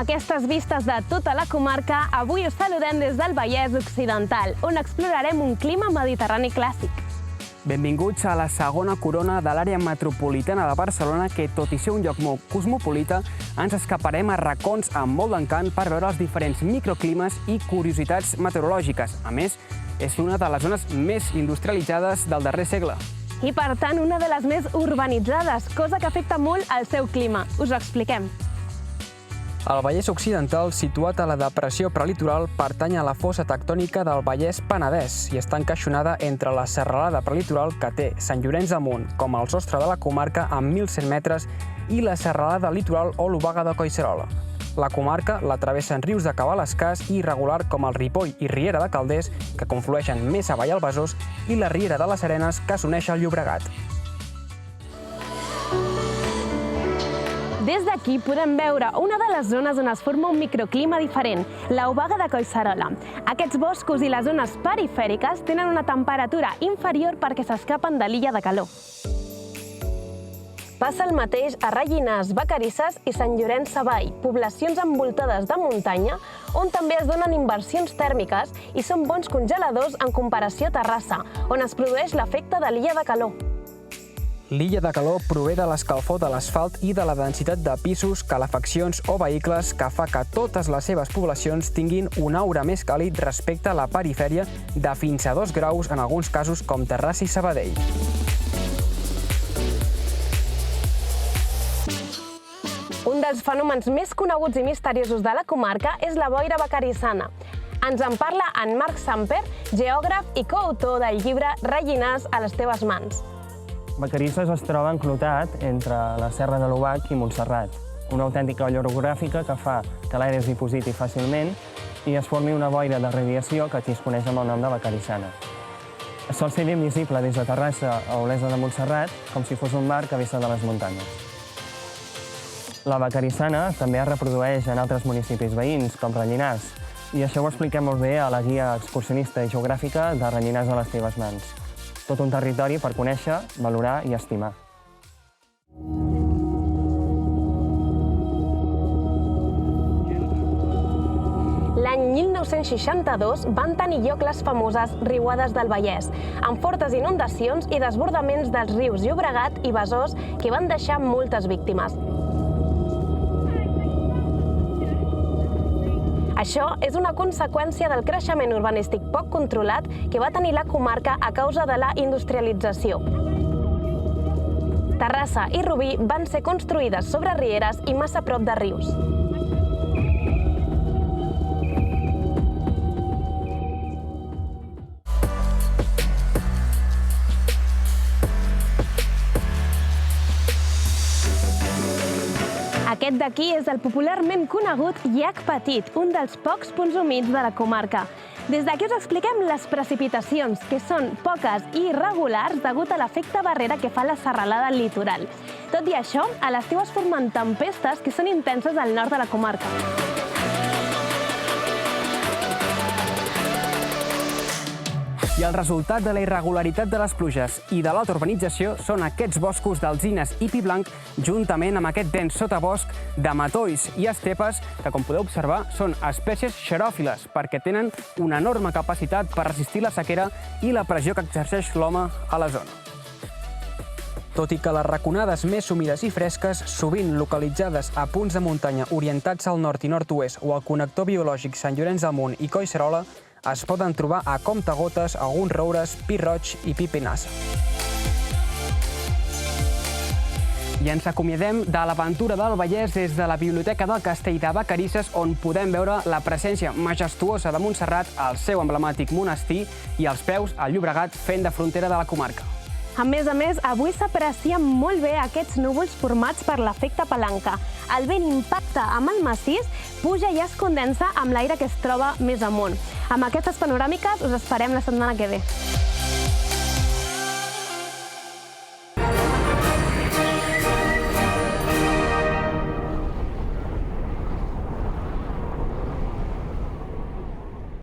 aquestes vistes de tota la comarca, avui us saludem des del Vallès Occidental, on explorarem un clima mediterrani clàssic. Benvinguts a la segona corona de l'àrea metropolitana de Barcelona que, tot i ser un lloc molt cosmopolita, ens escaparem a racons amb molt d'encant per veure els diferents microclimes i curiositats meteorològiques. A més, és una de les zones més industrialitzades del darrer segle. I, per tant, una de les més urbanitzades, cosa que afecta molt el seu clima. Us ho expliquem. El Vallès Occidental, situat a la depressió prelitoral, pertany a la fossa tectònica del Vallès Penedès i està encaixonada entre la serralada prelitoral que té Sant Llorenç del Munt com el sostre de la comarca amb 1.100 metres i la serralada litoral o l'Obaga de Collserola. La comarca la travessen rius de cabal escàs i irregular com el Ripoll i Riera de Calders, que conflueixen més avall al Besòs, i la Riera de les Arenes, que s'uneix al Llobregat. Des d'aquí podem veure una de les zones on es forma un microclima diferent, l'Obaga de Collserola. Aquests boscos i les zones perifèriques tenen una temperatura inferior perquè s'escapen de l'illa de calor. Passa el mateix a Rellinars, Vacarisses i Sant Llorenç Savall, poblacions envoltades de muntanya, on també es donen inversions tèrmiques i són bons congeladors en comparació a Terrassa, on es produeix l'efecte de l'illa de calor. L'illa de calor prové de l'escalfor de l'asfalt i de la densitat de pisos, calefaccions o vehicles que fa que totes les seves poblacions tinguin un aura més càlid respecte a la perifèria de fins a 2 graus en alguns casos com Terrassa i Sabadell. Un dels fenòmens més coneguts i misteriosos de la comarca és la boira vacarissana. Ens en parla en Marc Samper, geògraf i coautor del llibre Rellinars a les teves mans. Vacarisses es troba enclotat entre la Serra de l'Obac i Montserrat, una autèntica olla orogràfica que fa que l'aire es dipositi fàcilment i es formi una boira de radiació que aquí es coneix amb el nom de vacarissana. Sol ser ben visible des de Terrassa a Olesa de Montserrat, com si fos un mar que vessa de les muntanyes. La vacarissana també es reprodueix en altres municipis veïns, com Rellinars, i això ho expliquem molt bé a la guia excursionista i geogràfica de Rellinars a les teves mans. Tot un territori per conèixer, valorar i estimar. L'any 1962 van tenir lloc les famoses riuades del Vallès, amb fortes inundacions i desbordaments dels rius Llobregat i Besòs que van deixar moltes víctimes. Això és una conseqüència del creixement urbanístic poc controlat que va tenir la comarca a causa de la industrialització. Terrassa i Rubí van ser construïdes sobre rieres i massa prop de rius. Aquest d'aquí és el popularment conegut Llac Petit, un dels pocs punts humits de la comarca. Des d'aquí us expliquem les precipitacions, que són poques i irregulars degut a l'efecte barrera que fa la serralada al litoral. Tot i això, a l'estiu es formen tempestes que són intenses al nord de la comarca. I el resultat de la irregularitat de les pluges i de l'alta urbanització són aquests boscos d'alzines i pi blanc, juntament amb aquest dens sotabosc de matolls i estepes, que, com podeu observar, són espècies xeròfiles, perquè tenen una enorme capacitat per resistir la sequera i la pressió que exerceix l'home a la zona. Tot i que les raconades més humides i fresques, sovint localitzades a punts de muntanya orientats al nord i nord-oest o al connector biològic Sant Llorenç del Munt i Collserola, es poden trobar a comptagotes alguns roures, pi roig i pi pinassa. I ens acomiadem de l'aventura del Vallès des de la Biblioteca del Castell de Vacarisses, on podem veure la presència majestuosa de Montserrat, el seu emblemàtic monestir, i als peus el Llobregat fent de frontera de la comarca. A més, avui s'aprecien molt bé aquests núvols formats per l'efecte palanca. El vent impacta amb el massís, puja i es condensa amb l'aire que es troba més amunt. Amb aquestes panoràmiques us esperem la setmana que ve.